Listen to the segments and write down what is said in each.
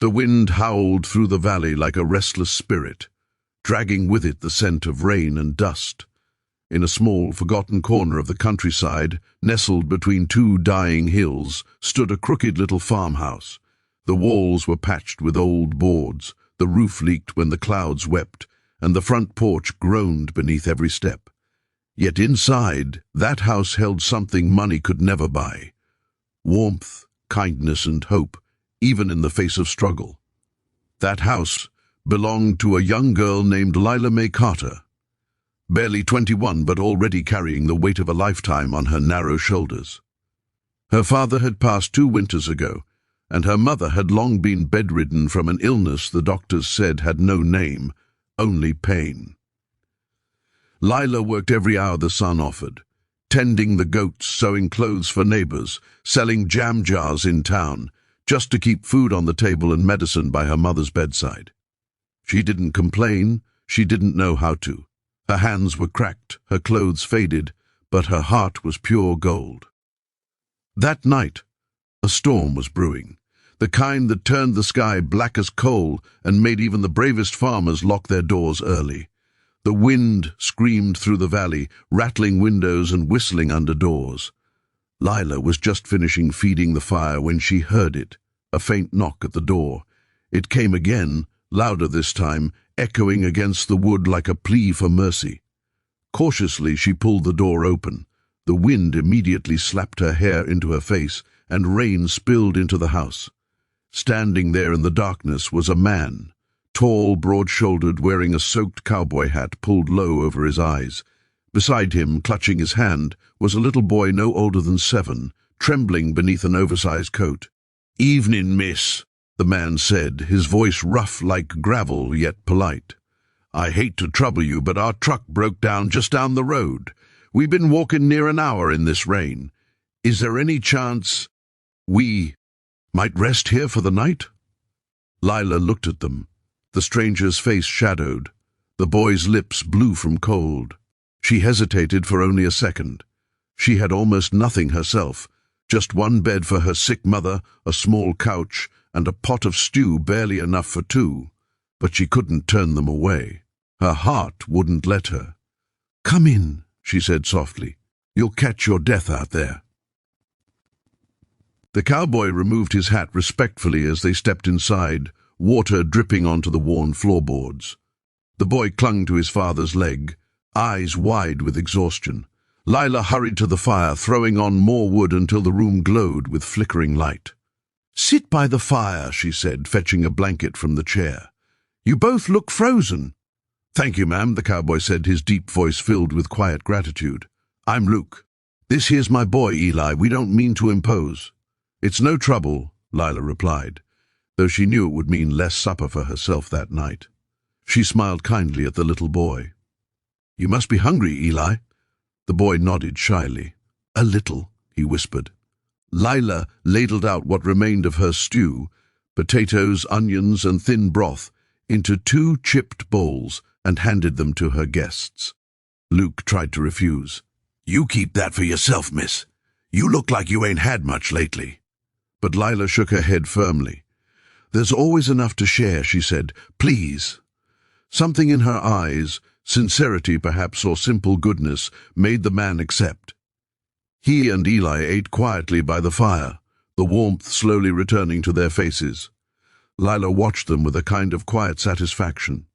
The wind howled through the valley like a restless spirit, dragging with it the scent of rain and dust. In a small, forgotten corner of the countryside, nestled between two dying hills, stood a crooked little farmhouse. The walls were patched with old boards, the roof leaked when the clouds wept, and the front porch groaned beneath every step. Yet inside, that house held something money could never buy: warmth, kindness, and hope, even in the face of struggle. That house belonged to a young girl named Lila Mae Carter, barely 21 but already carrying the weight of a lifetime on her narrow shoulders. Her father had passed 2 winters ago, and her mother had long been bedridden from an illness the doctors said had no name, only pain. Lila worked every hour the sun offered, tending the goats, sewing clothes for neighbors, selling jam jars in town, just to keep food on the table and medicine by her mother's bedside. She didn't complain, she didn't know how to. Her hands were cracked, her clothes faded, but her heart was pure gold. That night, a storm was brewing, the kind that turned the sky black as coal and made even the bravest farmers lock their doors early. The wind screamed through the valley, rattling windows and whistling under doors. Lila was just finishing feeding the fire when she heard it, a faint knock at the door. It came again, louder this time, echoing against the wood like a plea for mercy. Cautiously she pulled the door open. The wind immediately slapped her hair into her face, and rain spilled into the house. Standing there in the darkness was a man, tall, broad-shouldered, wearing a soaked cowboy hat pulled low over his eyes. Beside him, clutching his hand, was a little boy no older than 7, trembling beneath an oversized coat. "Evening, miss," the man said, his voice rough like gravel, yet polite. "I hate to trouble you, but our truck broke down just down the road. We've been walking near an hour in this rain. Is there any chance we might rest here for the night?" Lila looked at them. The stranger's face shadowed, the boy's lips blue from cold. She hesitated for only a second. She had almost nothing herself, just one bed for her sick mother, a small couch, and a pot of stew barely enough for 2, but she couldn't turn them away. Her heart wouldn't let her. "Come in," she said softly. "You'll catch your death out there." The cowboy removed his hat respectfully as they stepped inside, water dripping onto the worn floorboards. The boy clung to his father's leg, eyes wide with exhaustion. Lila hurried to the fire, throwing on more wood until the room glowed with flickering light. "Sit by the fire," she said, fetching a blanket from the chair. "You both look frozen." "Thank you, ma'am," the cowboy said, his deep voice filled with quiet gratitude. "I'm Luke. This here's my boy, Eli. We don't mean to impose." "It's no trouble," Lila replied, though she knew it would mean less supper for herself that night. She smiled kindly at the little boy. "You must be hungry, Eli." The boy nodded shyly. "A little," he whispered. Lila ladled out what remained of her stew, potatoes, onions, and thin broth, into 2 chipped bowls and handed them to her guests. Luke tried to refuse. "You keep that for yourself, miss. You look like you ain't had much lately." But Lila shook her head firmly. "There's always enough to share," she said. "Please." Something in her eyes, sincerity perhaps or simple goodness, made the man accept. He and Eli ate quietly by the fire, the warmth slowly returning to their faces. Lila watched them with a kind of quiet satisfaction.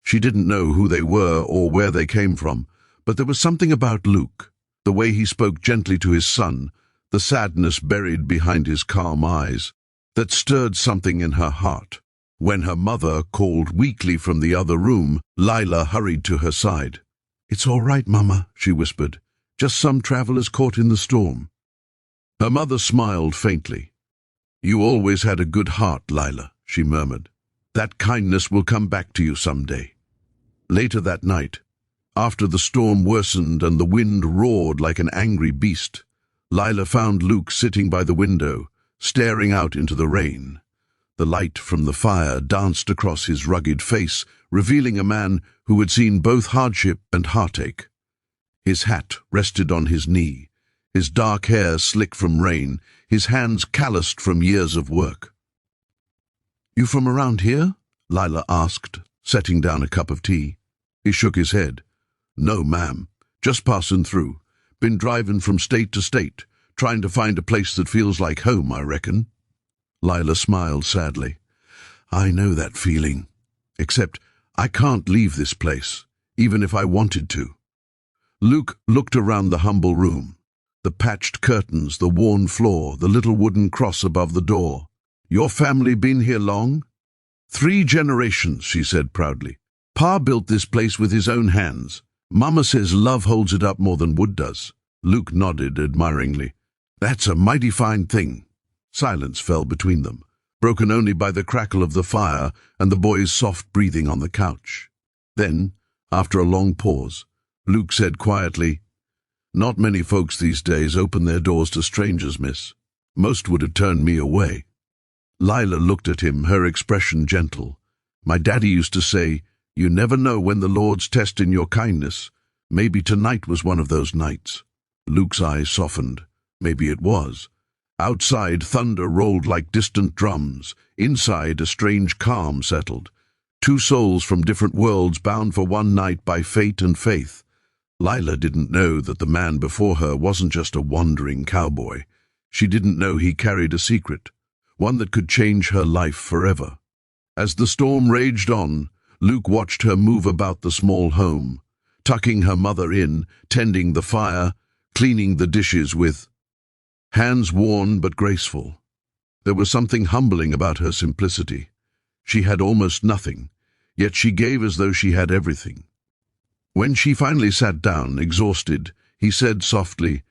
She didn't know who they were or where they came from, but there was something about Luke, the way he spoke gently to his son, the sadness buried behind his calm eyes, that stirred something in her heart. When her mother called weakly from the other room, Lila hurried to her side. "It's all right, Mama," she whispered. "Just some travelers caught in the storm." Her mother smiled faintly. "You always had a good heart, Lila," she murmured. "That kindness will come back to you someday." Later that night, after the storm worsened and the wind roared like an angry beast, Lila found Luke sitting by the window, staring out into the rain. The light from the fire danced across his rugged face, revealing a man who had seen both hardship and heartache. His hat rested on his knee, his dark hair slick from rain, his hands calloused from years of work. "You from around here?" Lila asked, setting down a cup of tea. He shook his head. "No, ma'am. Just passing through. Been driving from state to state, trying to find a place that feels like home, I reckon." Lila smiled sadly. "I know that feeling. Except I can't leave this place, even if I wanted to." Luke looked around the humble room. The patched curtains, the worn floor, the little wooden cross above the door. "Your family been here long?" "3 generations," she said proudly. "Pa built this place with his own hands. Mama says love holds it up more than wood does." Luke nodded admiringly. "That's a mighty fine thing." Silence fell between them, broken only by the crackle of the fire and the boy's soft breathing on the couch. Then, after a long pause, Luke said quietly, "Not many folks these days open their doors to strangers, miss. Most would have turned me away." Lila looked at him, her expression gentle. "My daddy used to say, you never know when the Lord's testing your kindness. Maybe tonight was one of those nights." Luke's eyes softened. Maybe it was. Outside, thunder rolled like distant drums. Inside, a strange calm settled. 2 souls from different worlds bound for one night by fate and faith. Lila didn't know that the man before her wasn't just a wandering cowboy. She didn't know he carried a secret, one that could change her life forever. As the storm raged on, Luke watched her move about the small home, tucking her mother in, tending the fire, cleaning the dishes with hands worn but graceful. There was something humbling about her simplicity. She had almost nothing, yet she gave as though she had everything. When she finally sat down, exhausted, he said softly,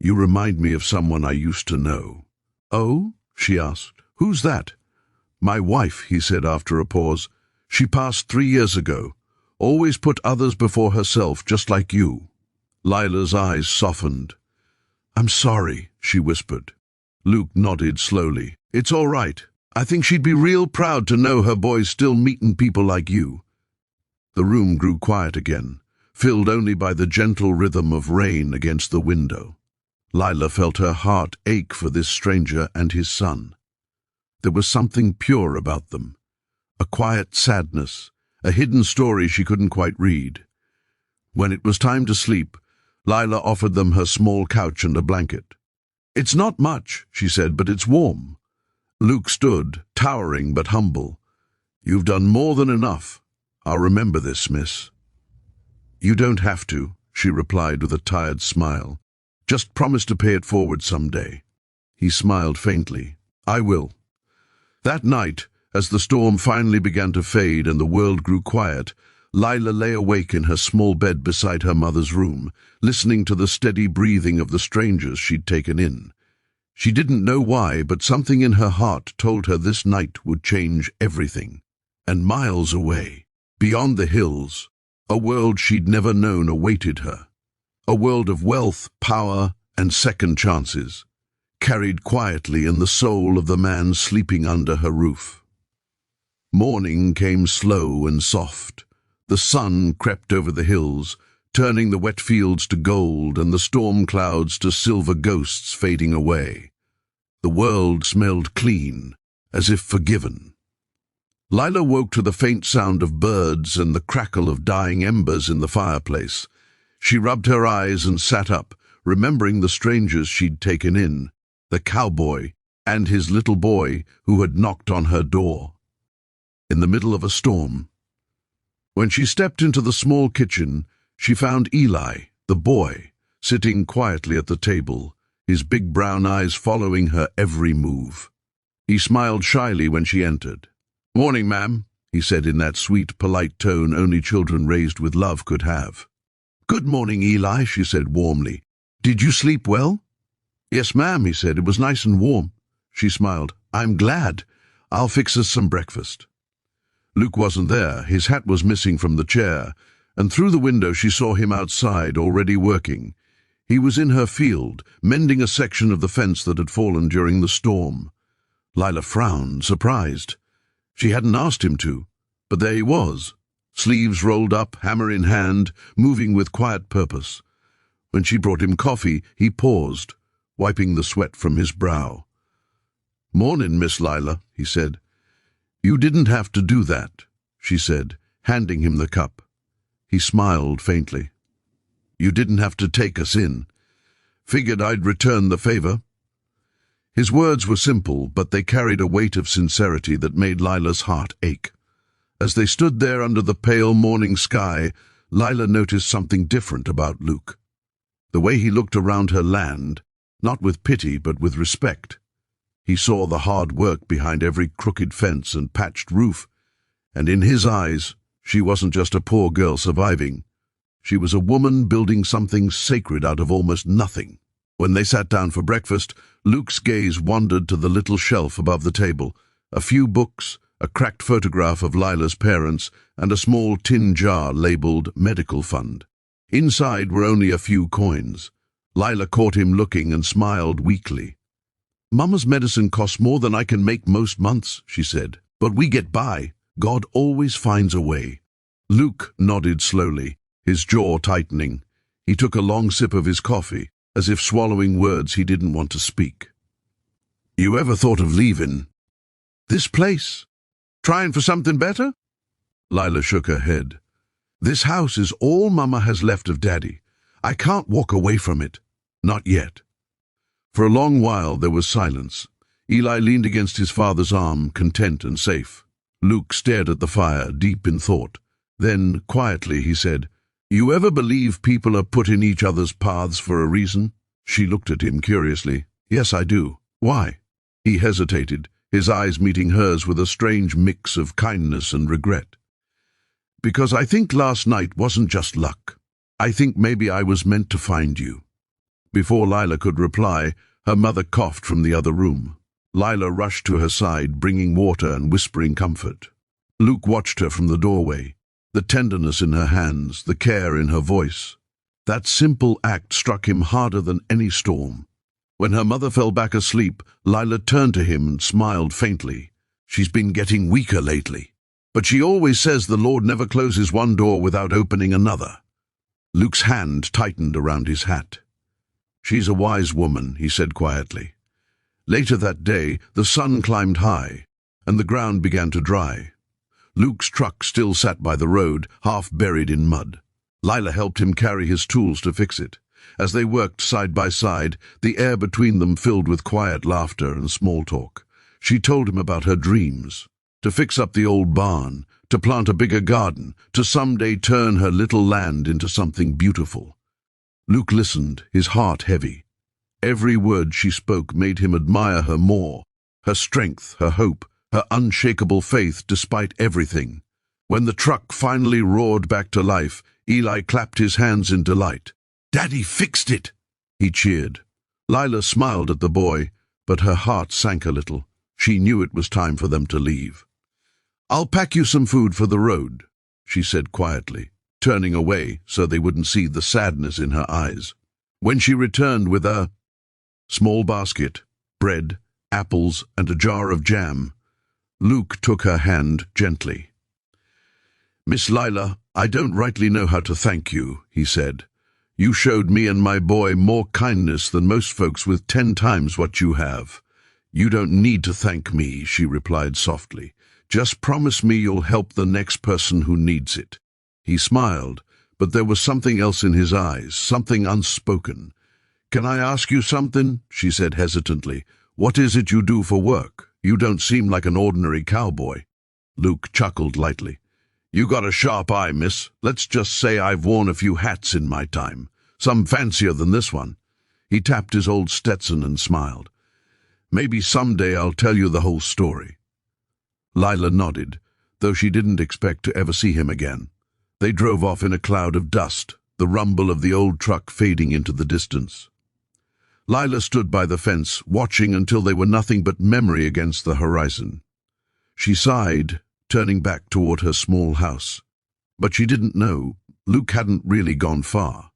"You remind me of someone I used to know." "Oh?" she asked. "Who's that?" "My wife," he said after a pause. "She passed 3 years ago. Always put others before herself, just like you." Lila's eyes softened. "I'm sorry," she whispered. Luke nodded slowly. "It's all right. I think she'd be real proud to know her boy's still meeting people like you." The room grew quiet again, filled only by the gentle rhythm of rain against the window. Lila felt her heart ache for this stranger and his son. There was something pure about them, a quiet sadness, a hidden story she couldn't quite read. When it was time to sleep, Lila offered them her small couch and a blanket. "It's not much," she said, "but it's warm." Luke stood, towering but humble. "You've done more than enough. I'll remember this, miss." "You don't have to," she replied with a tired smile. "Just promise to pay it forward someday." He smiled faintly. "I will." That night, as the storm finally began to fade and the world grew quiet, Lila lay awake in her small bed beside her mother's room, listening to the steady breathing of the strangers she'd taken in. She didn't know why, but something in her heart told her this night would change everything. And miles away, beyond the hills, a world she'd never known awaited her. A world of wealth, power, and second chances, carried quietly in the soul of the man sleeping under her roof. Morning came slow and soft. The sun crept over the hills, turning the wet fields to gold and the storm clouds to silver ghosts fading away. The world smelled clean, as if forgiven. Lila woke to the faint sound of birds and the crackle of dying embers in the fireplace. She rubbed her eyes and sat up, remembering the strangers she'd taken in, the cowboy and his little boy who had knocked on her door. In the middle of a storm. When she stepped into the small kitchen, she found Eli, the boy, sitting quietly at the table, his big brown eyes following her every move. He smiled shyly when she entered. "Morning, ma'am," he said in that sweet, polite tone only children raised with love could have. "Good morning, Eli," she said warmly. "Did you sleep well?" "Yes, ma'am," he said. "It was nice and warm." She smiled. "I'm glad. I'll fix us some breakfast." Luke wasn't there. His hat was missing from the chair, and through the window she saw him outside, already working. He was in her field, mending a section of the fence that had fallen during the storm. Lila frowned, surprised. She hadn't asked him to, but there he was, sleeves rolled up, hammer in hand, moving with quiet purpose. When she brought him coffee, he paused, wiping the sweat from his brow. "Morning, Miss Lila," he said. "You didn't have to do that," she said, handing him the cup. He smiled faintly. "You didn't have to take us in. Figured I'd return the favor." His words were simple, but they carried a weight of sincerity that made Lila's heart ache. As they stood there under the pale morning sky, Lila noticed something different about Luke. The way he looked around her land, not with pity but with respect. He saw the hard work behind every crooked fence and patched roof, and in his eyes, she wasn't just a poor girl surviving. She was a woman building something sacred out of almost nothing. When they sat down for breakfast, Luke's gaze wandered to the little shelf above the table. A few books, a cracked photograph of Lila's parents, and a small tin jar labeled medical fund. Inside were only a few coins. Lila caught him looking and smiled weakly. "Mama's medicine costs more than I can make most months," she said. "But we get by. God always finds a way." Luke nodded slowly, his jaw tightening. He took a long sip of his coffee, as if swallowing words he didn't want to speak. "You ever thought of leaving this place? Trying for something better?" Lila shook her head. "This house is all Mama has left of Daddy. I can't walk away from it. Not yet." For a long while there was silence. Eli leaned against his father's arm, content and safe. Luke stared at the fire, deep in thought. Then, quietly, he said, "You ever believe people are put in each other's paths for a reason?" She looked at him curiously. "Yes, I do. Why?" He hesitated, his eyes meeting hers with a strange mix of kindness and regret. "Because I think last night wasn't just luck. I think maybe I was meant to find you." Before Lila could reply, her mother coughed from the other room. Lila rushed to her side, bringing water and whispering comfort. Luke watched her from the doorway, the tenderness in her hands, the care in her voice. That simple act struck him harder than any storm. When her mother fell back asleep, Lila turned to him and smiled faintly. "She's been getting weaker lately. But she always says the Lord never closes one door without opening another." Luke's hand tightened around his hat. "She's a wise woman," he said quietly. Later that day, the sun climbed high, and the ground began to dry. Luke's truck still sat by the road, half buried in mud. Lila helped him carry his tools to fix it. As they worked side by side, the air between them filled with quiet laughter and small talk. She told him about her dreams. To fix up the old barn, to plant a bigger garden, to someday turn her little land into something beautiful. Luke listened, his heart heavy. Every word she spoke made him admire her more, her strength, her hope, her unshakable faith despite everything. When the truck finally roared back to life, Eli clapped his hands in delight. "Daddy fixed it!" he cheered. Lila smiled at the boy, but her heart sank a little. She knew it was time for them to leave. "I'll pack you some food for the road," she said quietly, turning away so they wouldn't see the sadness in her eyes. When she returned with a small basket, bread, apples, and a jar of jam, Luke took her hand gently. "Miss Lila, I don't rightly know how to thank you," he said. "You showed me and my boy more kindness than most folks with 10 times what you have." "You don't need to thank me," she replied softly. "Just promise me you'll help the next person who needs it." He smiled, but there was something else in his eyes, something unspoken. "Can I ask you something?" she said hesitantly. "What is it you do for work? You don't seem like an ordinary cowboy." Luke chuckled lightly. "You got a sharp eye, miss. Let's just say I've worn a few hats in my time, some fancier than this one." He tapped his old Stetson and smiled. "Maybe someday I'll tell you the whole story." Lila nodded, though she didn't expect to ever see him again. They drove off in a cloud of dust, the rumble of the old truck fading into the distance. Lila stood by the fence, watching until they were nothing but memory against the horizon. She sighed, turning back toward her small house. But she didn't know Luke hadn't really gone far.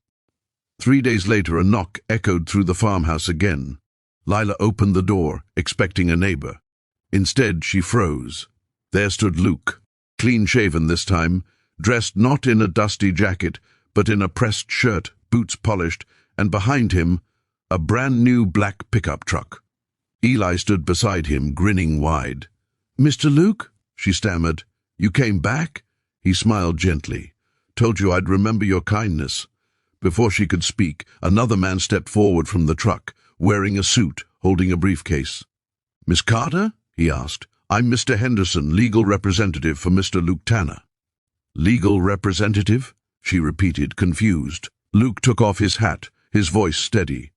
3 days later, a knock echoed through the farmhouse again. Lila opened the door, expecting a neighbor. Instead, she froze. There stood Luke, clean-shaven this time, dressed not in a dusty jacket, but in a pressed shirt, boots polished, and behind him, a brand-new black pickup truck. Eli stood beside him, grinning wide. "Mr. Luke?" she stammered. "You came back?" He smiled gently. "Told you I'd remember your kindness." Before she could speak, another man stepped forward from the truck, wearing a suit, holding a briefcase. "Miss Carter?" he asked. "I'm Mr. Henderson, legal representative for Mr. Luke Tanner." "Legal representative?" she repeated, confused. Luke took off his hat, his voice steady.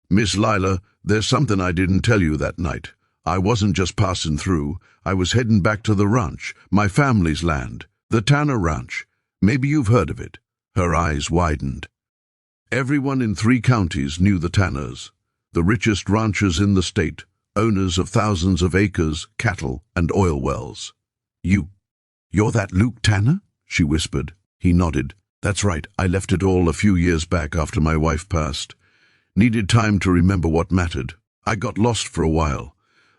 "Miss Lila, there's something I didn't tell you that night. I wasn't just passing through. I was heading back to the ranch, my family's land, the Tanner Ranch. Maybe you've heard of it." Her eyes widened. Everyone in 3 counties knew the Tanners, the richest ranchers in the state, owners of thousands of acres, cattle, and oil wells. You're that Luke Tanner?" she whispered. He nodded. "That's right, I left it all a few years back after my wife passed. Needed time to remember what mattered. I got lost for a while.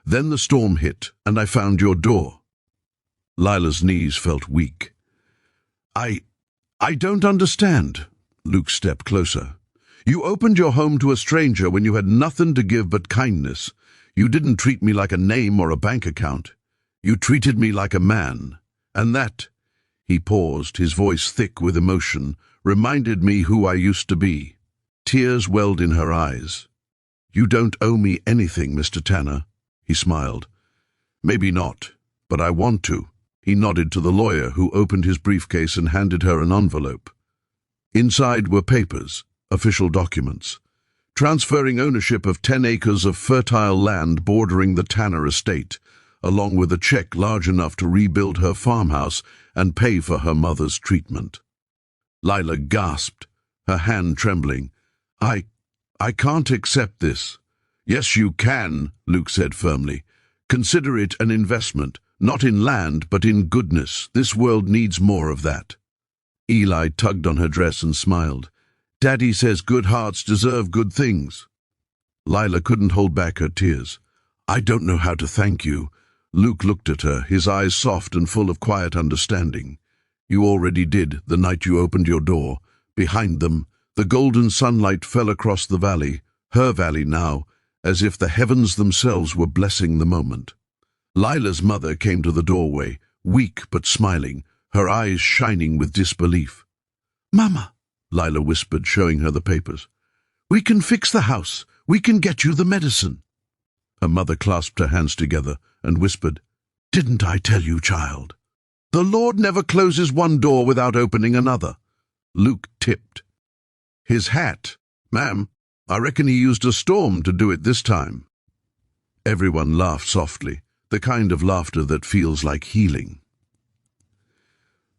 Then the storm hit, and I found your door." Lila's knees felt weak. I don't understand." Luke stepped closer. "You opened your home to a stranger when you had nothing to give but kindness. You didn't treat me like a name or a bank account. You treated me like a man. And that," he paused, his voice thick with emotion, "reminded me who I used to be." Tears welled in her eyes. "You don't owe me anything, Mr. Tanner," he smiled. "Maybe not, but I want to." He nodded to the lawyer, who opened his briefcase and handed her an envelope. Inside were papers, official documents, transferring ownership of 10 acres of fertile land bordering the Tanner estate, along with a check large enough to rebuild her farmhouse and pay for her mother's treatment. Lila gasped, her hand trembling. I can't accept this." "Yes, you can," Luke said firmly. "Consider it an investment, not in land, but in goodness. This world needs more of that." Eli tugged on her dress and smiled. "Daddy says good hearts deserve good things." Lila couldn't hold back her tears. "I don't know how to thank you." Luke looked at her, his eyes soft and full of quiet understanding. "You already did, the night you opened your door." Behind them, the golden sunlight fell across the valley, her valley now, as if the heavens themselves were blessing the moment. Lila's mother came to the doorway, weak but smiling, her eyes shining with disbelief. "Mama," Lila whispered, showing her the papers. "We can fix the house. We can get you the medicine." Her mother clasped her hands together and whispered, "Didn't I tell you, child? The Lord never closes one door without opening another." Luke tipped. "His hat, ma'am, I reckon he used a storm to do it this time." Everyone laughed softly, the kind of laughter that feels like healing.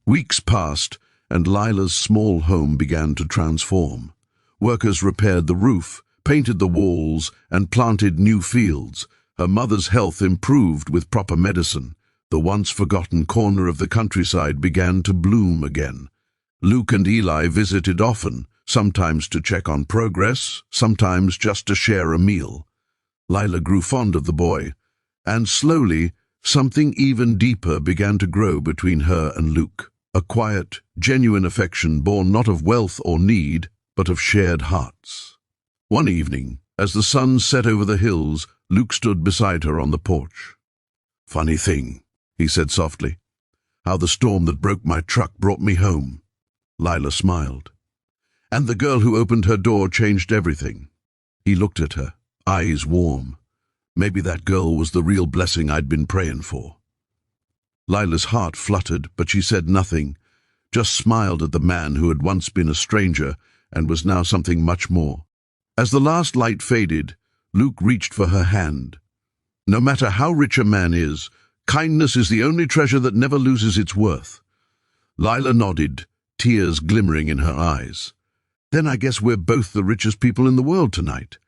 Weeks passed, and Lila's small home began to transform. Workers repaired the roof, painted the walls, and planted new fields. Her mother's health improved with proper medicine. The once-forgotten corner of the countryside began to bloom again. Luke and Eli visited often, sometimes to check on progress, sometimes just to share a meal. Lila grew fond of the boy, and slowly, something even deeper began to grow between her and Luke. A quiet, genuine affection born not of wealth or need, but of shared hearts. One evening, as the sun set over the hills, Luke stood beside her on the porch. "Funny thing," he said softly, "how the storm that broke my truck brought me home." Lila smiled. "And the girl who opened her door changed everything." He looked at her, eyes warm. Maybe that girl was the real blessing I'd been praying for. Lila's heart fluttered, but she said nothing, just smiled at the man who had once been a stranger and was now something much more. As the last light faded, Luke reached for her hand. No matter how rich a man is, kindness is the only treasure that never loses its worth. Lila nodded, tears glimmering in her eyes. "Then I guess we're both the richest people in the world tonight."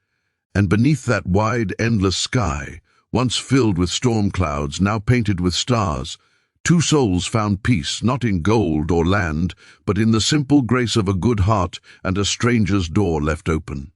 And beneath that wide, endless sky, once filled with storm clouds, now painted with stars, 2 souls found peace, not in gold or land, but in the simple grace of a good heart and a stranger's door left open.